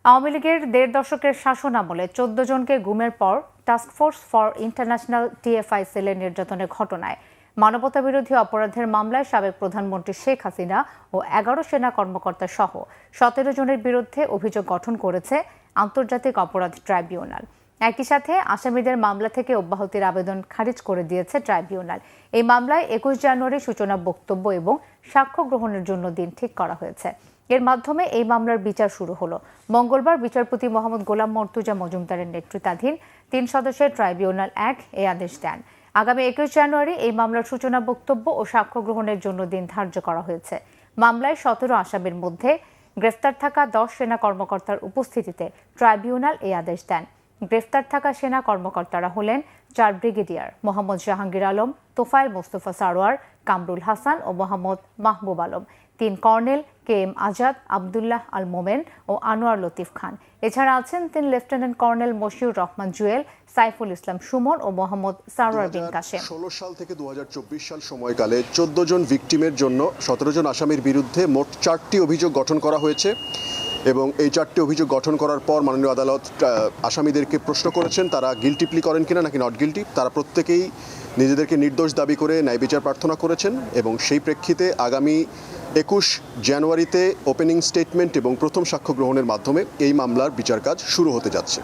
আওয়ামী লীগের ১.৫ দশকের শাসনামলে ১৪ জনকে গুমের পর টাস্কফোর্স ফর ইন্টারন্যাশনাল টিএফআই সেলের নির্যাতনের ঘটনায় মানবতাবিরোধী অপরাধের মামলায় সাবেক প্রধানমন্ত্রী শেখ হাসিনা ও ১১ সেনা কর্মকর্তা সহ ১৭ জনের বিরুদ্ধে অভিযোগ গঠন করেছে আন্তর্জাতিক অপরাধ ট্রাইব্যুনাল। একই সাথে আসামিদের মামলা থেকে অব্যাহতির আবেদন খারিজ করে দিয়েছে ট্রাইব্যুনাল। এই মামলায় ২১ জানুয়ারি সূচনা বক্তব্য এবং সাক্ষ্য গ্রহণের জন্য দিন ঠিক করা হয়েছে। এর মাধ্যমে এই মামলার বিচার শুরু হলো। মঙ্গলবার বিচারপতি মোহাম্মদ গোলাম মর্তুজা মজুমদারের নেতৃত্বাধীন ৩ সদস্যের ট্রাইব্যুনাল ১ এই আদেশ দেন। আগামী ২১ জানুয়ারি এই মামলার সূচনা বক্তব্য ও সাক্ষ্য গ্রহণের জন্য দিন ধার্য করা হয়েছে। মামলায় ১৭ আসামির মধ্যে গ্রেফতার থাকা ১০ সেনা কর্মকর্তার উপস্থিতিতে ট্রাইব্যুনাল এই আদেশ দেন। গ্রেফতার থাকা সেনা কর্মকর্তারা হলেন ৪ ব্রিগেডিয়ার মোহাম্মদ জাহাঙ্গীর আলম, তোফায়েল মোস্তফা সারোয়ার, কামরুল হাসান ও মোহাম্মদ মাহবুব আলম, ৩ কর্নেল KM আজাদ, আবদুল্লাহ আল মোমেন ও আনোয়ার লতিফ খান। এছাড়া আছেন ৩ লেফটেন্যান্ট কর্নেল মশিউর রহমান জুয়েল, সাইফুল ইসলাম সুমন ও মোহাম্মদ সারোয়ার বিন কাশেম। ২০১৬ সাল থেকে ২০২৪ সাল সময়কালে ১৪ জন ভিকটিমের জন্য ১৭ জন আসামির বিরুদ্ধে মোট ৪টি অভিযোগ গঠন করা হয়েছে এবং এই ৪টি অভিযোগ গঠন করার পর মাননীয় আদালত আসামিদেরকে প্রশ্ন করেছেন তারা গিলটি প্লি করেন কিনা নাকি নট গিলটি। তারা প্রত্যেকেই নিজেদেরকে নির্দোষ দাবি করে ন্যায় বিচার প্রার্থনা করেছেন এবং সেই প্রেক্ষিতে আগামী ২১ জানুয়ারিতে ওপেনিং স্টেটমেন্ট এবং প্রথম সাক্ষ্য গ্রহণের মাধ্যমে এই মামলার বিচার কাজ শুরু হতে যাচ্ছে।